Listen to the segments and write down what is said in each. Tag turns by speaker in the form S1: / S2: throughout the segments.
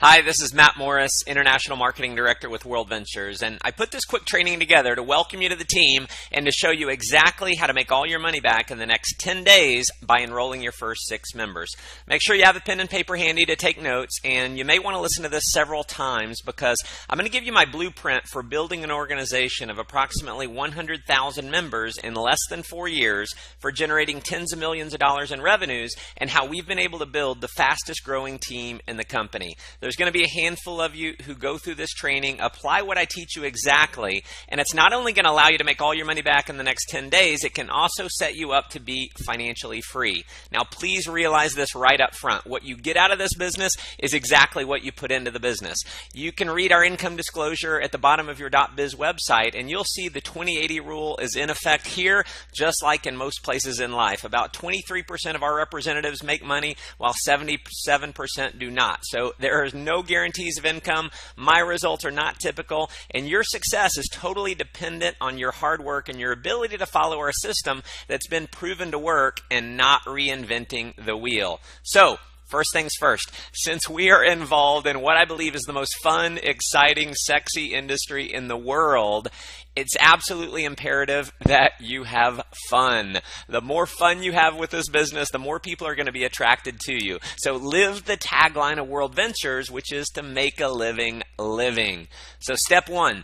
S1: Hi, this is Matt Morris, International Marketing Director with World Ventures, and I put this quick training together to welcome you to the team and to show you exactly how to make all your money back in the next 10 days by enrolling your first 6 members. Make sure you have a pen and paper handy to take notes, and you may want to listen to this several times because I'm going to give you my blueprint for building an organization of approximately 100,000 members in less than 4 years for generating tens of millions of dollars in revenues and how we've been able to build the fastest growing team in the company. There's going to be a handful of you who go through this training, apply what I teach you exactly, and it's not only going to allow you to make all your money back in the next 10 days, it can also set you up to be financially free. Now, please realize this right up front. What you get out of this business is exactly what you put into the business. You can read our income disclosure at the bottom of your .biz website, and you'll see the 20/80 rule is in effect here, just like in most places in life. About 23% of our representatives make money, while 77% do not. So there is no guarantees of income. My results are not typical, and your success is totally dependent on your hard work and your ability to follow our system that's been proven to work and not reinventing the wheel. So, first things first, since we are involved in what I believe is the most fun, exciting, sexy industry in the world, it's absolutely imperative that you have fun. The more fun you have with this business, the more people are going to be attracted to you. So live the tagline of World Ventures, which is to make a living living. So step one.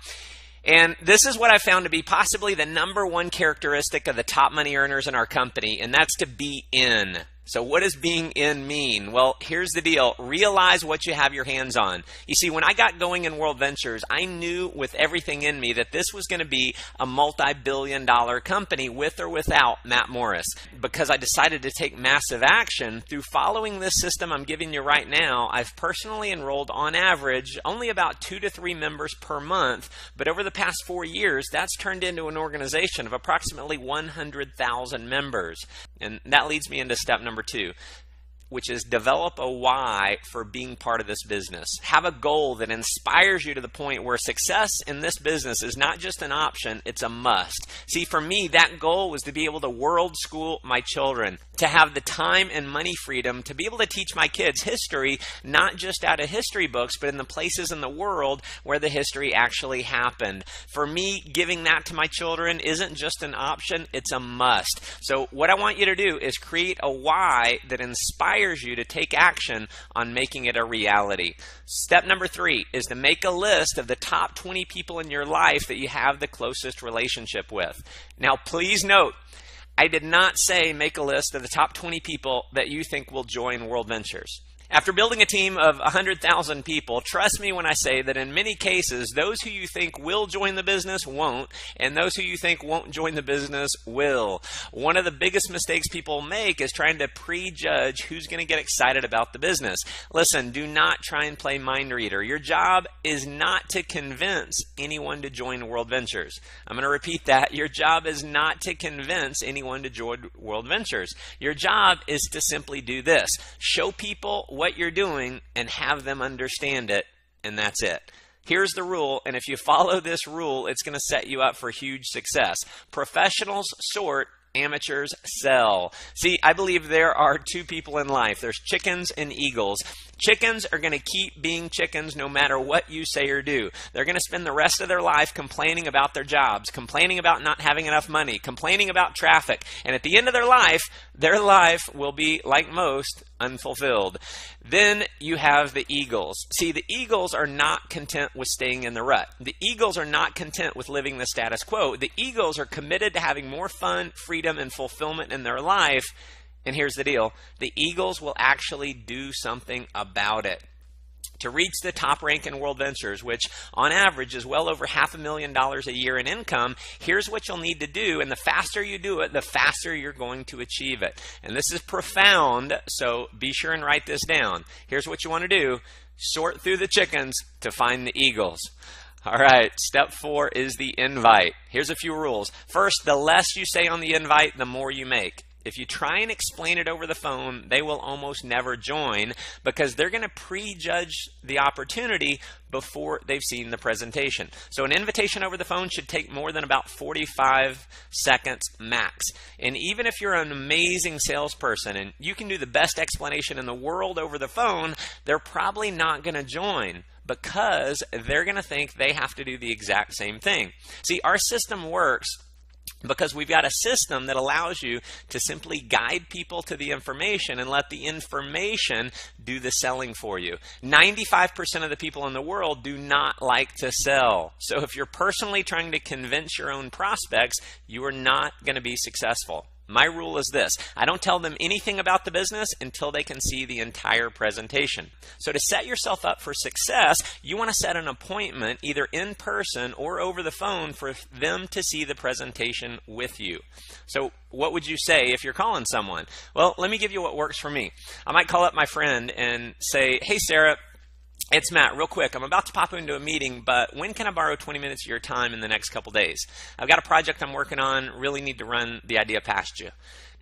S1: And this is what I found to be possibly the #1 characteristic of the top money earners in our company, and that's to be in. So what does being in mean? Well, here's the deal. Realize what you have your hands on. You see, when I got going in World Ventures, I knew with everything in me that this was going to be a multi-billion-dollar company with or without Matt Morris. Because I decided to take massive action through following this system I'm giving you right now, I've personally enrolled on average only about 2 to 3 members per month. But over the past 4 years, that's turned into an organization of approximately 100,000 members. And that leads me into step number 2, which is develop a why for being part of this business. Have a goal that inspires you to the point where success in this business is not just an option, it's a must. See, for me, that goal was to be able to world school my children, to have the time and money freedom to be able to teach my kids history, not just out of history books, but in the places in the world where the history actually happened. For me, giving that to my children isn't just an option, it's a must. So what I want you to do is create a why that inspires you to take action on making it a reality. Step number 3 is to make a list of the top 20 people in your life that you have the closest relationship with. Now, please note, I did not say make a list of the top 20 people that you think will join World Ventures. After building a team of 100,000 people, trust me when I say that in many cases, those who you think will join the business won't, and those who you think won't join the business will. One of the biggest mistakes people make is trying to prejudge who's going to get excited about the business. Listen, do not try and play mind reader. Your job is not to convince anyone to join World Ventures. I'm going to repeat that. Your job is not to convince anyone to join World Ventures. Your job is to simply do this. Show people what you're doing and have them understand it, and that's it. Here's the rule, and if you follow this rule, it's going to set you up for huge success. Professionals sort, amateurs sell. See, I believe there are 2 people in life. There's chickens and eagles. Chickens are going to keep being chickens no matter what you say or do. They're going to spend the rest of their life complaining about their jobs, complaining about not having enough money, complaining about traffic. And at the end of their life will be, like most, unfulfilled. Then you have the eagles. See, the eagles are not content with staying in the rut. The eagles are not content with living the status quo. The eagles are committed to having more fun, freedom, and fulfillment in their life. And here's the deal. The eagles will actually do something about it. To reach the top rank in World Ventures, which on average is well over $500,000 a year in income, here's what you'll need to do, and the faster you do it, the faster you're going to achieve it. And this is profound, so be sure and write this down. Here's what you want to do. Sort through the chickens to find the eagles. All right, step 4 is the invite. Here's a few rules. First, the less you say on the invite, the more you make. if you try and explain it over the phone, they will almost never join because they're going to prejudge the opportunity before they've seen the presentation. So an invitation over the phone should take more than about 45 seconds max. And even if you're an amazing salesperson and you can do the best explanation in the world over the phone, they're probably not going to join because they're going to think they have to do the exact same thing. See, our system works because we've got a system that allows you to simply guide people to the information and let the information do the selling for you. 95% of the people in the world do not like to sell. So if you're personally trying to convince your own prospects, you are not going to be successful. My rule is this: I don't tell them anything about the business until they can see the entire presentation. So to set yourself up for success, you want to set an appointment either in person or over the phone for them to see the presentation with you. So what would you say if you're calling someone? Well, let me give you what works for me. I might call up my friend and say, "Hey, Sarah, it's Matt. Real quick, I'm about to pop into a meeting, but when can I borrow 20 minutes of your time in the next couple days? I've got a project I'm working on, really need to run the idea past you."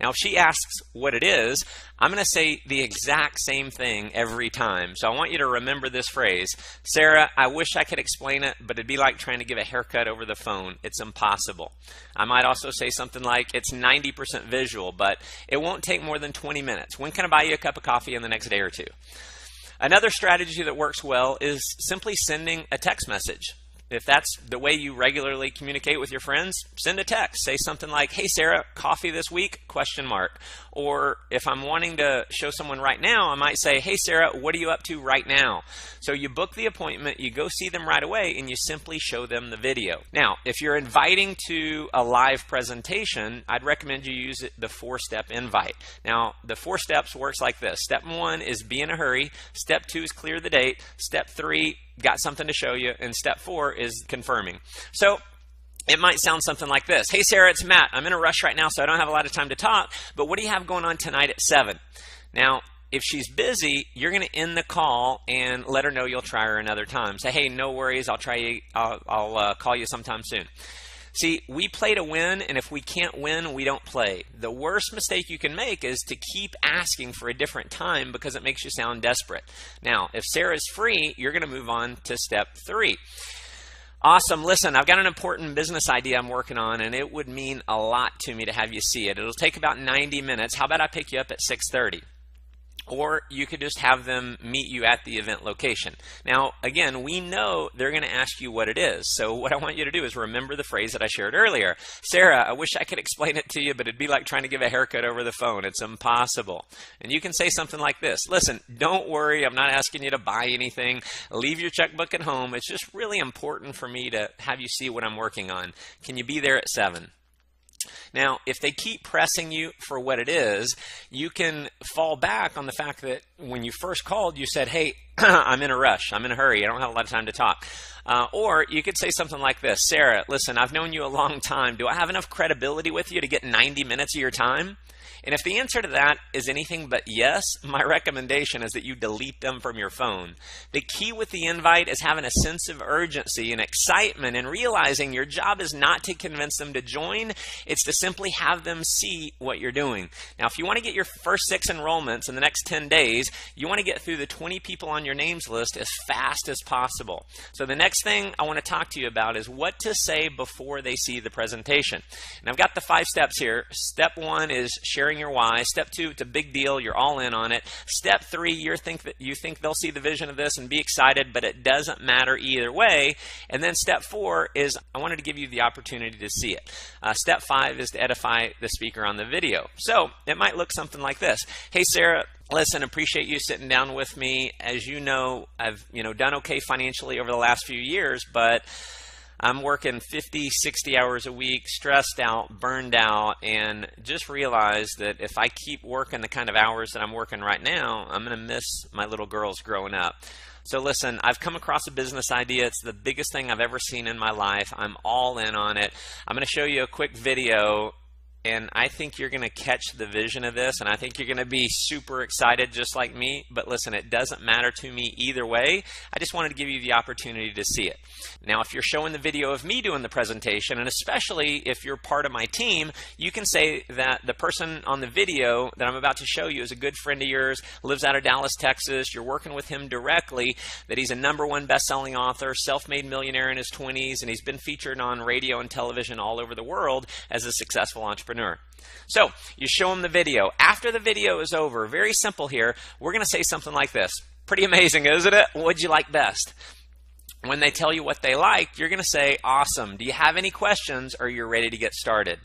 S1: Now, if she asks what it is, I'm going to say the exact same thing every time. So I want you to remember this phrase: "Sarah, I wish I could explain it, but it'd be like trying to give a haircut over the phone. It's impossible." I might also say something like, "It's 90% visual, but it won't take more than 20 minutes. When can I buy you a cup of coffee in the next day or two?" Another strategy that works well is simply sending a text message. If that's the way you regularly communicate with your friends, send a text. Say something like, "Hey, Sarah, coffee this week? ? Or if I'm wanting to show someone right now, I might say, "Hey, Sarah, what are you up to right now?" So you book the appointment, you go see them right away, and you simply show them the video. Now, if you're inviting to a live presentation, I'd recommend you use the 4-step invite. Now, the 4 steps works like this. Step 1 is be in a hurry. Step 2 is clear the date. Step 3, got something to show you. And step 4 is confirming. So it might sound something like this: "Hey, Sarah, it's Matt. I'm in a rush right now, so I don't have a lot of time to talk, but what do you have going on tonight at 7? Now, if she's busy, you're going to end the call and let her know you'll try her another time. Say, "Hey, no worries. I'll try you. I'll call you sometime soon." See, we play to win, and if we can't win, we don't play. The worst mistake you can make is to keep asking for a different time because it makes you sound desperate. Now, if Sarah's free, you're going to move on to step 3. "Awesome. Listen, I've got an important business idea I'm working on, and it would mean a lot to me to have you see it. It'll take about 90 minutes. How about I pick you up at 6:30? Or you could just have them meet you at the event location. Now, again, we know they're going to ask you what it is. So what I want you to do is remember the phrase that I shared earlier. "Sarah, I wish I could explain it to you, but it'd be like trying to give a haircut over the phone. It's impossible." And you can say something like this: "Listen, don't worry. I'm not asking you to buy anything. Leave your checkbook at home. It's just really important for me to have you see what I'm working on. Can you be there at 7? Now, if they keep pressing you for what it is, you can fall back on the fact that when you first called, you said, "Hey, I'm in a rush. I'm in a hurry. I don't have a lot of time to talk." Or you could say something like this: "Sarah, listen, I've known you a long time. Do I have enough credibility with you to get 90 minutes of your time?" And if the answer to that is anything but yes, my recommendation is that you delete them from your phone. The key with the invite is having a sense of urgency and excitement and realizing your job is not to convince them to join, it's to simply have them see what you're doing. Now, if you want to get your first 6 enrollments in the next 10 days, you want to get through the 20 people on your names list as fast as possible. So the next thing I want to talk to you about is what to say before they see the presentation. And I've got the 5 steps here. Step 1 is sharing your why. Step 2, it's a big deal. You're all in on it. Step 3, you think they'll see the vision of this and be excited, but it doesn't matter either way. And then step 4 is I wanted to give you the opportunity to see it. Step 5 is to edify the speaker on the video. So it might look something like this: "Hey, Sarah, listen, appreciate you sitting down with me. As you know, I've done okay financially over the last few years, but I'm working 50, 60 hours a week, stressed out, burned out, and just realized that if I keep working the kind of hours that I'm working right now, I'm going to miss my little girls growing up. So listen, I've come across a business idea. It's the biggest thing I've ever seen in my life. I'm all in on it. I'm going to show you a quick video, and I think you're going to catch the vision of this, and I think you're going to be super excited just like me. But listen, it doesn't matter to me either way. I just wanted to give you the opportunity to see it. Now, if you're showing the video of me doing the presentation, and especially if you're part of my team, you can say that the person on the video that I'm about to show you is a good friend of yours, lives out of Dallas, Texas. You're working with him directly, that he's a #1 best-selling author, self-made millionaire in his 20s, and he's been featured on radio and television all over the world as a successful entrepreneur. So you show him the video. After the video is over, very simple here, we're going to say something like this. Pretty amazing, isn't it? What'd you like best? When they tell you what they liked, you're going to say, awesome. Do you have any questions, or you're ready to get started?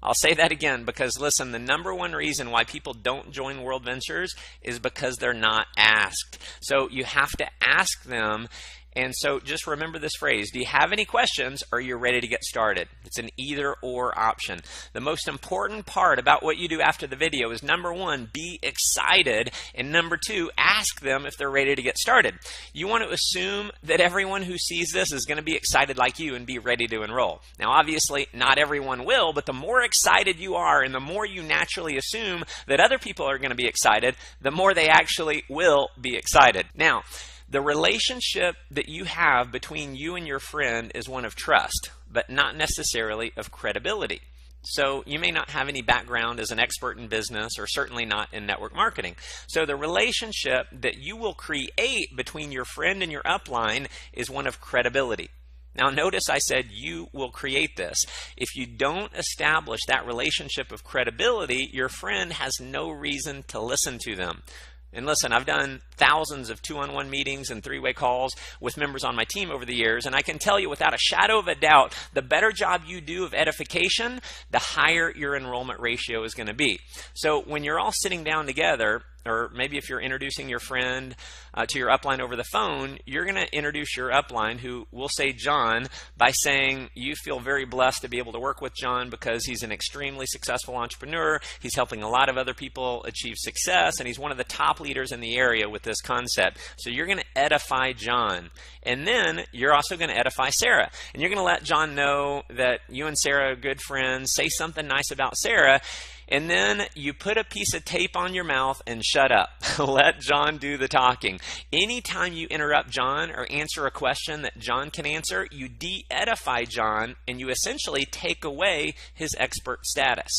S1: I'll say that again because, listen, the #1 reason why people don't join World Ventures is because they're not asked. So you have to ask them. And so just remember this phrase. Do you have any questions, or you're ready to get started? It's an either-or option. The most important part about what you do after the video is, #1, be excited, and #2, ask them if they're ready to get started. You want to assume that everyone who sees this is going to be excited like you and be ready to enroll. Now, obviously, not everyone will, but the more excited you are and the more you naturally assume that other people are going to be excited, the more they actually will be excited. Now, the relationship that you have between you and your friend is one of trust, but not necessarily of credibility. So you may not have any background as an expert in business, or certainly not in network marketing. So the relationship that you will create between your friend and your upline is one of credibility. Now notice I said you will create this. If you don't establish that relationship of credibility, your friend has no reason to listen to them. And listen, I've done thousands of 2-on-1 meetings and 3-way calls with members on my team over the years, and I can tell you without a shadow of a doubt, the better job you do of edification, the higher your enrollment ratio is going to be. So when you're all sitting down together, or maybe if you're introducing your friend to your upline over the phone, you're going to introduce your upline, who will say John, by saying you feel very blessed to be able to work with John because he's an extremely successful entrepreneur. He's helping a lot of other people achieve success, and he's one of the top leaders in the area with this concept. So you're going to edify John. And then you're also going to edify Sarah. And you're going to let John know that you and Sarah are good friends. Say something nice about Sarah. And then you put a piece of tape on your mouth and shut up. Let John do the talking. Anytime you interrupt John or answer a question that John can answer, you de-edify John, and you essentially take away his expert status.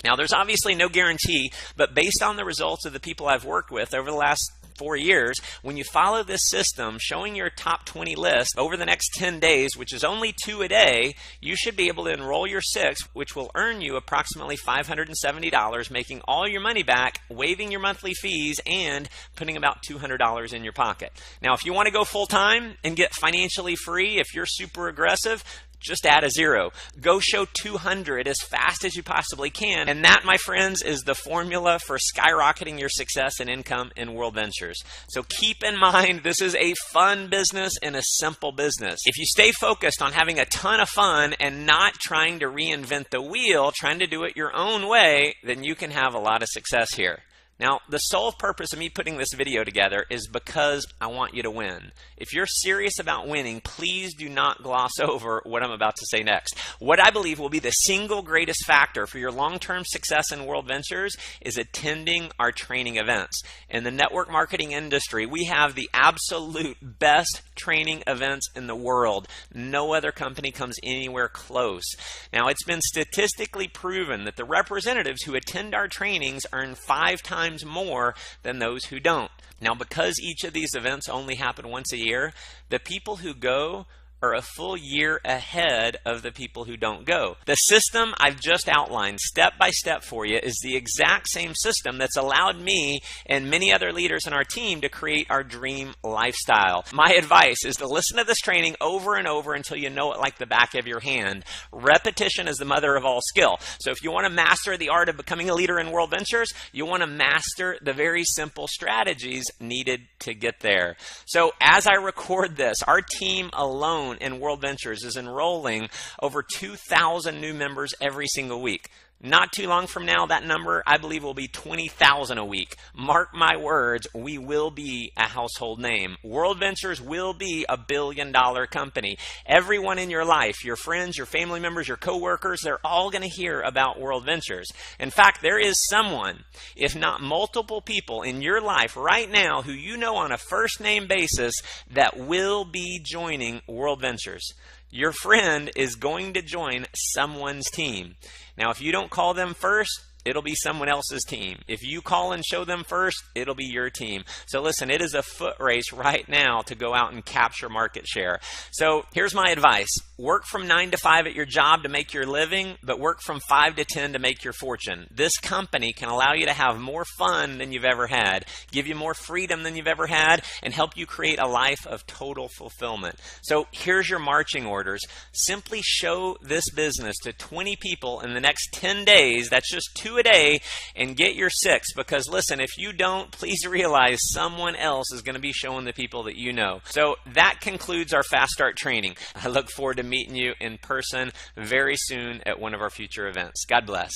S1: Now, there's obviously no guarantee, but based on the results of the people I've worked with over the last 4 years, when you follow this system, showing your top 20 list over the next 10 days, which is only 2 a day, you should be able to enroll your 6, which will earn you approximately $570, making all your money back, waiving your monthly fees, and putting about $200 in your pocket. Now, if you want to go full-time and get financially free, if you're super aggressive, just add a 0. Go show 200 as fast as you possibly can. And that, my friends, is the formula for skyrocketing your success and income in World Ventures. So keep in mind, this is a fun business and a simple business. If you stay focused on having a ton of fun and not trying to reinvent the wheel, trying to do it your own way, then you can have a lot of success here. Now, the sole purpose of me putting this video together is because I want you to win. If you're serious about winning, please do not gloss over what I'm about to say next. What I believe will be the single greatest factor for your long-term success in World Ventures is attending our training events. In the network marketing industry, we have the absolute best training events in the world. No other company comes anywhere close. Now, it's been statistically proven that the representatives who attend our trainings earn 5 times more than those who don't. Now, because each of these events only happen once a year, the people who go are a full year ahead of the people who don't go. The system I've just outlined step by step for you is the exact same system that's allowed me and many other leaders in our team to create our dream lifestyle. My advice is to listen to this training over and over until you know it like the back of your hand. Repetition is the mother of all skill. So if you want to master the art of becoming a leader in World Ventures, you want to master the very simple strategies needed to get there. So as I record this, our team alone in World Ventures is enrolling over 2,000 new members every single week. Not too long from now, that number, I believe, will be 20,000 a week. Mark my words, we will be a household name. World Ventures will be a billion-dollar company. Everyone in your life, your friends, your family members, your coworkers, they're all going to hear about World Ventures. In fact, there is someone, if not multiple people in your life right now who you know on a first-name basis that will be joining World Ventures. Your friend is going to join someone's team. Now, if you don't call them first, it'll be someone else's team. If you call and show them first, it'll be your team. So listen, it is a foot race right now to go out and capture market share. So here's my advice. Work from 9 to 5 at your job to make your living, but work from 5 to 10 to make your fortune. This company can allow you to have more fun than you've ever had, give you more freedom than you've ever had, and help you create a life of total fulfillment. So here's your marching orders. Simply show this business to 20 people in the next 10 days. That's just 2 a day, and get your 6, because listen, if you don't, please realize someone else is going to be showing the people that you know. So that concludes our Fast Start training. I look forward to meeting you in person very soon at one of our future events. God bless.